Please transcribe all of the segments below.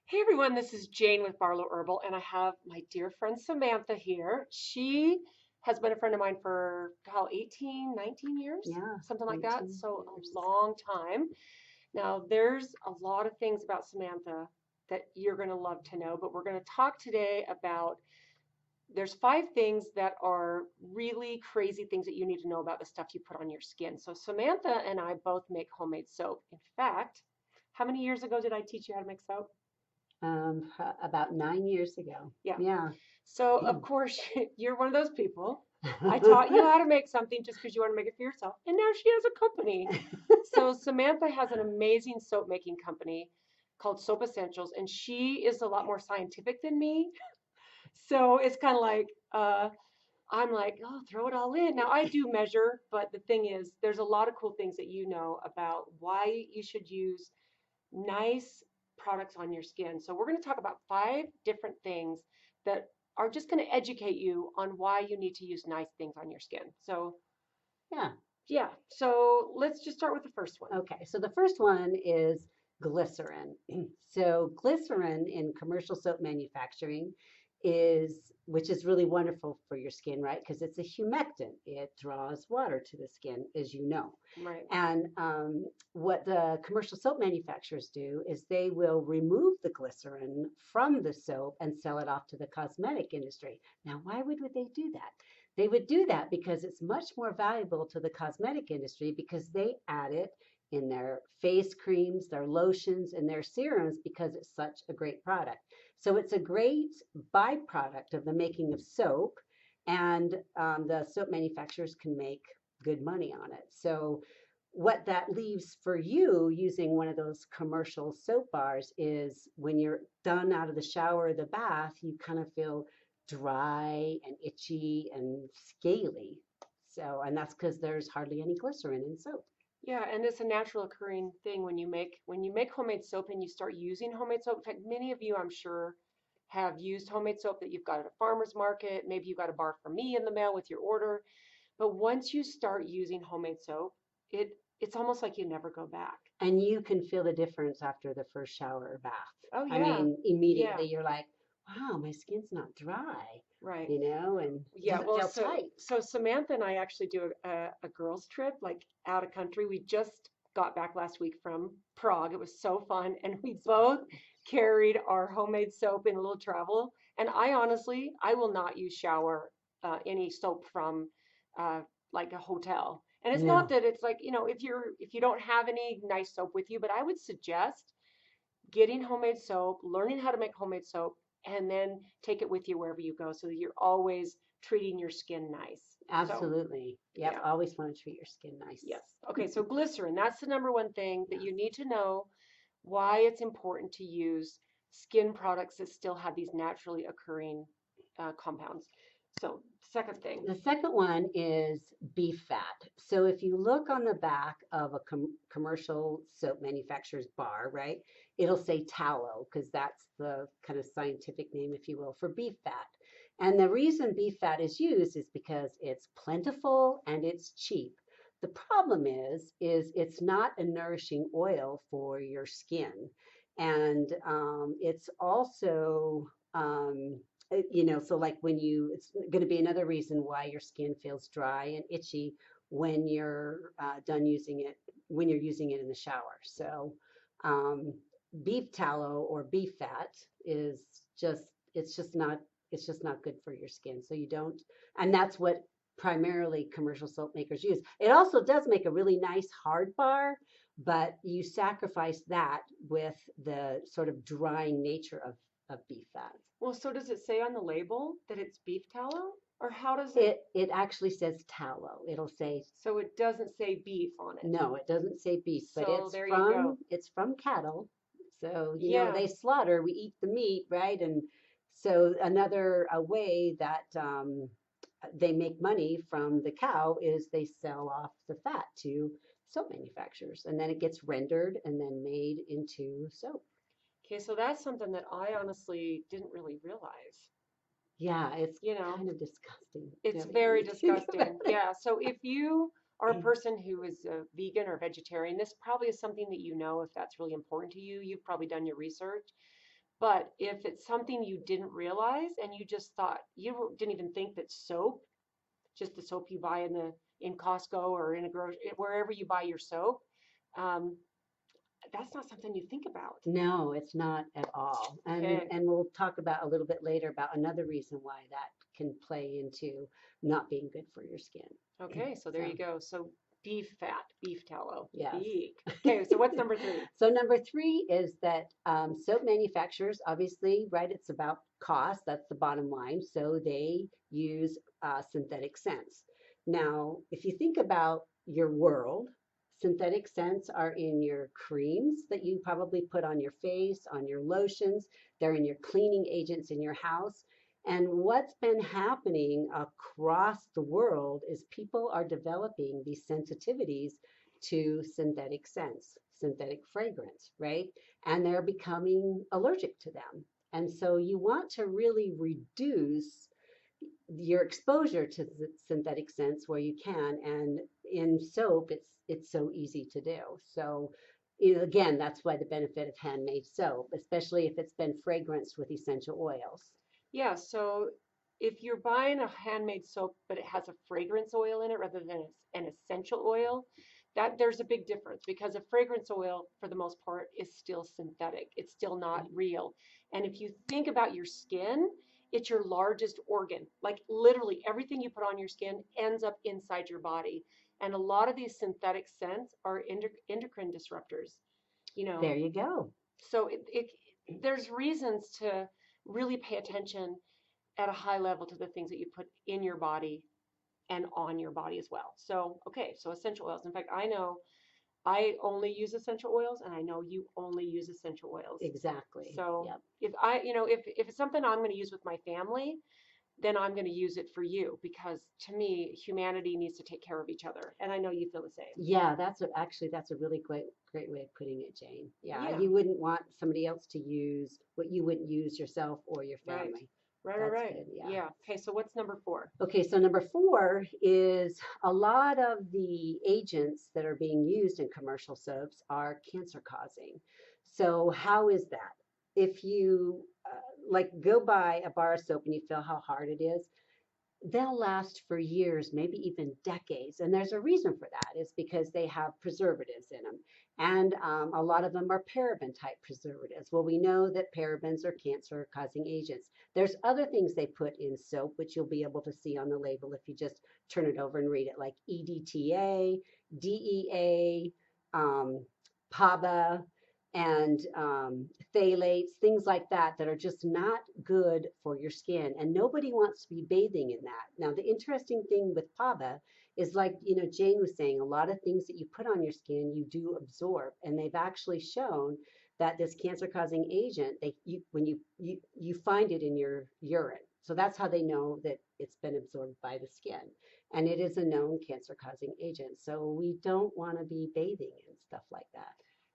Hey everyone, this is Jane with Barlow Herbal, and I have my dear friend Samantha here. She has been a friend of mine for 18, 19 years, Yeah, something like that. 19 So a years. long time. Now, there's a lot of things about Samantha that you're going to love to know, but we're going to talk today about there's 5 things that are really crazy things that you need to know about the stuff you put on your skin. So Samantha and I both make homemade soap. In fact, how many years ago did I teach you how to make soap? About 9 years ago. Yeah. Yeah. So, of course, you're one of those people. I taught you how to make something just because you want to make it for yourself. And now she has a company. So, Samantha has an amazing soap making company called Soap Essentials, and she is a lot more scientific than me. So, it's kind of like, I'm like, oh, throw it all in. Now, I do measure, but the thing is, there's a lot of cool things that you know about why you should use nice products on your skin. So we're going to talk about 5 different things that are just going to educate you on why you need to use nice things on your skin. So, Yeah. yeah. So let's just start with the first one. Okay. So the first one is glycerin. So glycerin in commercial soap manufacturing which is really wonderful for your skin, right? Because it's a humectant. It draws water to the skin, as you know. Right. And what the commercial soap manufacturers do is they will remove the glycerin from the soap and sell it off to the cosmetic industry. Now, why would they do that? They would do that because it's much more valuable to the cosmetic industry because they add it in their face creams, their lotions, and their serums because it's such a great product. So it's a great byproduct of the making of soap, and the soap manufacturers can make good money on it. So what that leaves for you using one of those commercial soap bars is when you're done out of the shower or the bath, you kind of feel dry and itchy and scaly. So, and that's because there's hardly any glycerin in soap. Yeah, and it's a natural occurring thing when you make homemade soap and you start using homemade soap. In fact, many of you, I'm sure, have used homemade soap that you've got at a farmer's market. Maybe you got a bar from me in the mail with your order. But once you start using homemade soap, it's almost like you never go back. And you can feel the difference after the first shower or bath. Oh I yeah. mean, Yeah, immediately you're like, wow, my skin's not dry, right. and Yeah, doesn't well, feel so tight. so Samantha and I actually do a girls trip like out of country. We just got back last week from Prague. It was so fun, and we It's both awesome. carried our homemade soap in a little travel. And I honestly, I will not use shower any soap from uh, like a hotel. And it's not No. that it's like, if you don't have any nice soap with you, but I would suggest getting homemade soap, learning how to make homemade soap, and then take it with you wherever you go so that you're always treating your skin nice. So, Absolutely. Yep. yeah, Always want to treat your skin nice. yes. Okay, so glycerin, that's the number one thing that you need to know why it's important to use skin products that still have these naturally occurring compounds. So, second thing, The second one is beef fat. So if you look on the back of a commercial soap manufacturer's bar, right, it'll say tallow because that's the kind of scientific name, if you will, for beef fat. And the reason beef fat is used is because it's plentiful and it's cheap. The problem is it's not a nourishing oil for your skin, and it's also so like it's going to be another reason why your skin feels dry and itchy when you're done using it, when you're using it in the shower. So um, beef tallow or beef fat is just, it's just not, it's just not good for your skin. So you don't, and that's what primarily commercial soap makers use. It also does make a really nice hard bar, but you sacrifice that with the sort of drying nature of beef fat. well, so does it say on the label that it's beef tallow? Or how does it? It actually says tallow. It'll say So it doesn't say beef on it. no, it doesn't say beef, but So there you go. it's from cattle. So, Yeah. they slaughter, we eat the meat, right? And so another a way that they make money from the cow is they sell off the fat to soap manufacturers, and then it gets rendered and then made into soap. Okay, so that's something that I honestly didn't really realize. Yeah, it's You know, kind of disgusting, it's really, when very you think about disgusting. it. Yeah, so if you are a person who is a vegan or vegetarian, this probably is something that you know if that's really important to you. You've probably done your research. But if it's something you didn't realize and you just thought, you didn't even think that soap, just the soap you buy in Costco or in a grocery, wherever you buy your soap, um, that's not something you think about. No, it's not at all. Okay. And we'll talk about a little bit later about another reason why that can play into not being good for your skin. Okay, so there So, you go. So beef fat, beef tallow, yes. beef. Okay, so what's number three? So number three is that soap manufacturers, obviously, right, it's about cost. That's the bottom line. So they use synthetic scents. Now, if you think about your world, synthetic scents are in your creams that you probably put on your face, on your lotions. They're in your cleaning agents in your house. And what's been happening across the world is people are developing these sensitivities to synthetic scents, synthetic fragrance, right? And they're becoming allergic to them. And so you want to really reduce your exposure to the synthetic scents where you can. And in soap, it's so easy to do. So again, that's why the benefit of handmade soap, especially if it's been fragranced with essential oils. Yeah, so if you're buying a handmade soap, but it has a fragrance oil in it rather than an essential oil, that there's a big difference because a fragrance oil, for the most part, is still synthetic. It's still not real. And if you think about your skin, it's your largest organ. Like literally everything you put on your skin ends up inside your body. And a lot of these synthetic scents are endocrine disruptors, you know. There you go. So there's reasons to really pay attention at a high level to the things that you put in your body and on your body as well. So, okay, so essential oils. In fact, I know I only use essential oils and I know you only use essential oils. Exactly. So, Yep. if it's something I'm going to use with my family, then I'm going to use it for you because to me, humanity needs to take care of each other. And I know you feel the same. Yeah, that's a really great way of putting it, Jane. Yeah, Yeah, you wouldn't want somebody else to use what you wouldn't use yourself or your right. family. Right, right, That's right. good. Yeah. Yeah. Okay, so what's number four? Okay, so number four is a lot of the agents that are being used in commercial soaps are cancer causing. So how is that? If you like go buy a bar of soap and you feel how hard it is, they'll last for years, maybe even decades. And there's a reason for that. It's because they have preservatives in them. And a lot of them are paraben type preservatives. Well, we know that parabens are cancer causing agents. There's other things they put in soap, which you'll be able to see on the label if you just turn it over and read it, like EDTA, DEA, PABA, and phthalates, things like that, that are just not good for your skin. And nobody wants to be bathing in that. Now, the interesting thing with PABA is like, Jane was saying, a lot of things that you put on your skin, you do absorb. And they've actually shown that this cancer causing agent, when you find it in your urine. So that's how they know that it's been absorbed by the skin. And it is a known cancer causing agent. So we don't want to be bathing in stuff like that.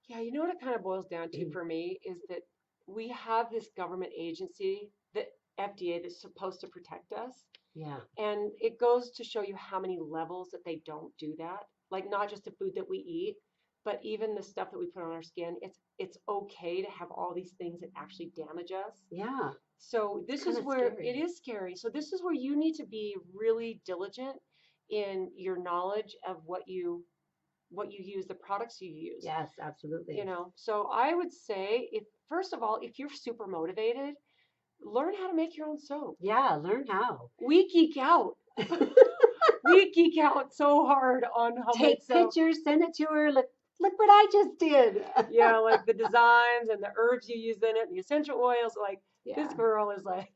Yeah, you know what it kind of boils down to for me is that we have this government agency, the FDA, that's supposed to protect us. Yeah. And it goes to show you how many levels that they don't do that. Like not just the food that we eat, but even the stuff that we put on our skin. It's okay to have all these things that actually damage us. Yeah. So this Kind is of where scary. it is scary. So this is where you need to be really diligent in your knowledge of what you use, the products you use. Yes, absolutely. So I would say if first of all, if you're super motivated, learn how to make your own soap. Yeah, learn how. We geek out. We geek out so hard on homemade Take soap. pictures, send it to her. Look what I just did. Yeah, like the designs and the herbs you use in it, and the essential oils. Like this Yeah. girl is like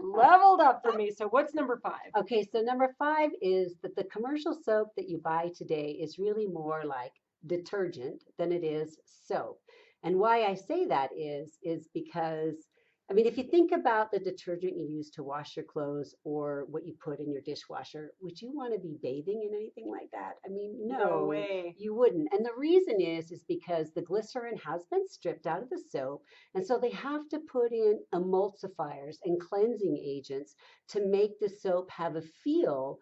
leveled up for me. So what's number five? Okay, so number five is that the commercial soap that you buy today is really more like detergent than it is soap. And why I say that is because, I mean, if you think about the detergent you use to wash your clothes or what you put in your dishwasher, would you want to be bathing in anything like that? I mean, No no, way. you wouldn't. And the reason is because the glycerin has been stripped out of the soap, and so they have to put in emulsifiers and cleansing agents to make the soap have a feel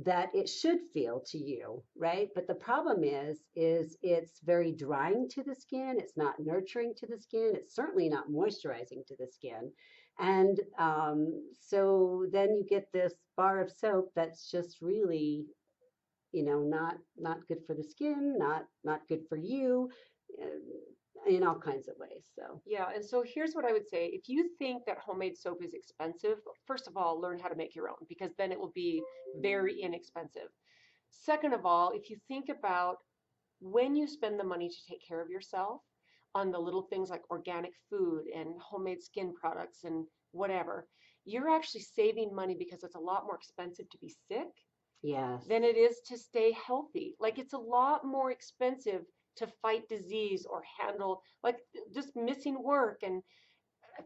that it should feel to you, right? But the problem is it's very drying to the skin. It's not nurturing to the skin. It's certainly not moisturizing to the skin. And so then you get this bar of soap that's just really, not good for the skin, not good for you, in all kinds of ways. So Yeah, and so here's what I would say. If you think that homemade soap is expensive, first of all, learn how to make your own because then it will be very inexpensive. Second of all, if you think about when you spend the money to take care of yourself on the little things like organic food and homemade skin products and whatever, you're actually saving money because it's a lot more expensive to be sick yes, than it is to stay healthy. Like it's a lot more expensive to fight disease or handle like just missing work and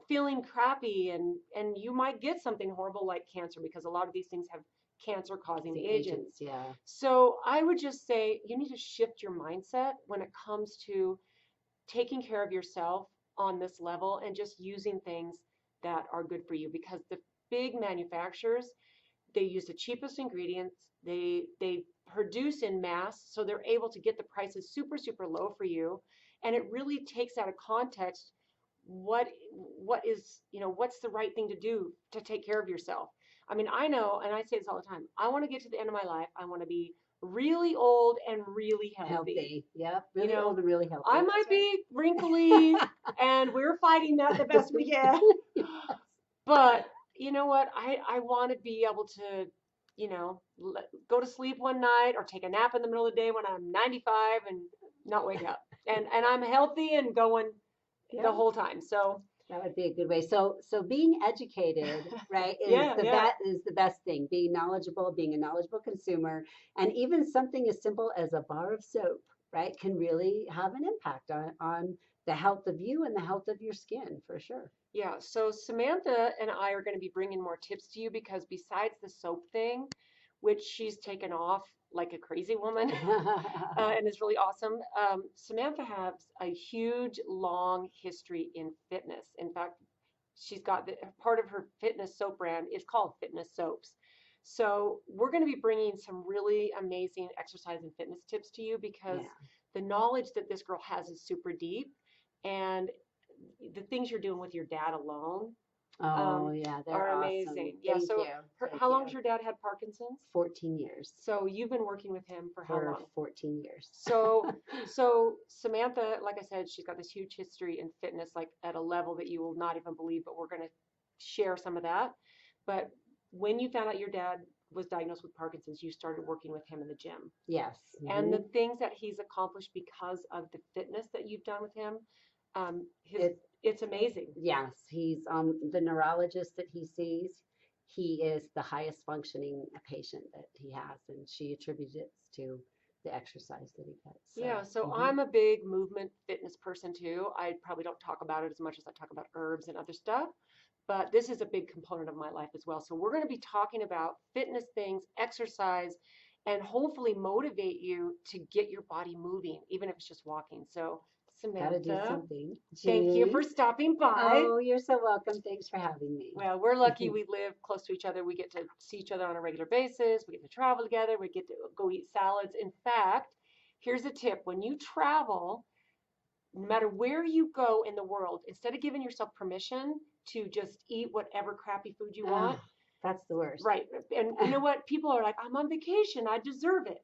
feeling crappy and you might get something horrible like cancer because a lot of these things have cancer causing the agents. agents, yeah, So I would just say you need to shift your mindset when it comes to taking care of yourself on this level and just using things that are good for you because the big manufacturers, they use the cheapest ingredients. They produce in mass, so they're able to get the prices super super low for you, and it really takes out of context what is what's the right thing to do to take care of yourself. I mean, I know, and I say this all the time. I want to get to the end of my life. I want to be really old and really healthy. healthy, yep, You really know, old and really healthy. I might be wrinkly, and we're fighting that the best we can. But you know what? I want to be able to, go to sleep one night or take a nap in the middle of the day when I'm 95 and not wake up. And I'm healthy and going the Yeah, whole time. So that would be a good way. So being educated, right, yeah, yeah. is the best thing. Being knowledgeable, being a knowledgeable consumer, and even something as simple as a bar of soap, right, can really have an impact on the health of you and the health of your skin for sure. Yeah, so Samantha and I are going to be bringing more tips to you because besides the soap thing, which she's taken off like a crazy woman, and is really awesome. Samantha has a huge, long history in fitness. In fact, she's got part of her fitness soap brand is called Fitness Soaps. So we're going to be bringing some really amazing exercise and fitness tips to you because Yeah. the knowledge that this girl has is super deep, and the things you're doing with your dad alone Oh, yeah, they're are awesome. amazing. Yeah. Thank So you. Thank how long has you. your dad had Parkinson's? 14 years. So you've been working with him for how For long? 14 years. So, so Samantha, like I said, she's got this huge history in fitness, like at a level that you will not even believe, but we're going to share some of that. But when you found out your dad was diagnosed with Parkinson's, you started working with him in the gym. Yes. And the Hmm. things that he's accomplished because of the fitness that you've done with him, his It, it's amazing. yes, he's the neurologist that he sees. He is the highest functioning patient that he has, and she attributes it to the exercise that he gets. Yeah, So, so I'm a big movement fitness person too. I probably don't talk about it as much as I talk about herbs and other stuff, but this is a big component of my life as well. So we're going to be talking about fitness things, exercise, and hopefully motivate you to get your body moving, even if it's just walking. So, gotta do Samantha, something. thank you Julie, for stopping by. oh, you're so welcome. Thanks for having me. Well, we're lucky we live close to each other. We get to see each other on a regular basis. We get to travel together. We get to go eat salads. In fact, here's a tip. When you travel, no matter where you go in the world, instead of giving yourself permission to just eat whatever crappy food you want, Ah, that's the worst. right? And you know what? People are like, I'm on vacation. I deserve it.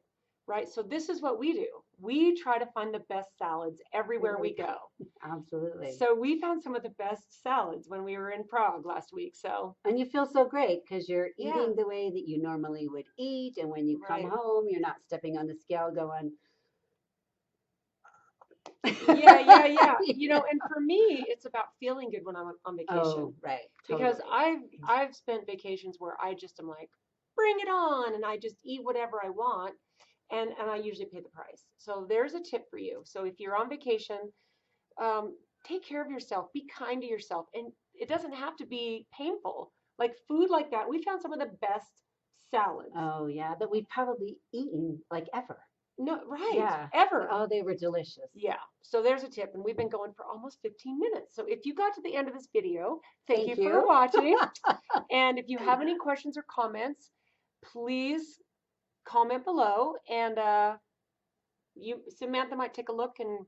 Right? So this is what we do. We try to find the best salads everywhere we go. Absolutely. So we found some of the best salads when we were in Prague last week. So And you feel so great because you're yeah, eating the way that you normally would eat. And when you come right. home, you're not stepping on the scale going, Yeah, yeah, yeah. And for me, it's about feeling good when I'm on vacation oh, right. because Totally. I've spent vacations where I just am like, bring it on, and I just eat whatever I want, and I usually pay the price. So there's a tip for you. So if you're on vacation, take care of yourself, be kind to yourself, and it doesn't have to be painful. Like food like that, we found some of the best salads. Oh, yeah. That we've probably eaten like ever. No, right, Yeah. ever. Oh, they were delicious. Yeah, so there's a tip, and we've been going for almost 15 minutes. So if you got to the end of this video, thank you Thank for you. watching. And if you have any questions or comments, please comment below, and Samantha might take a look and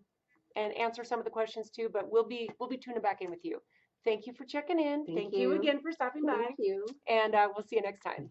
answer some of the questions too. But we'll be tuning back in with you. Thank you for checking in. Thank You you. again for stopping by, Thank you. and we'll see you next time.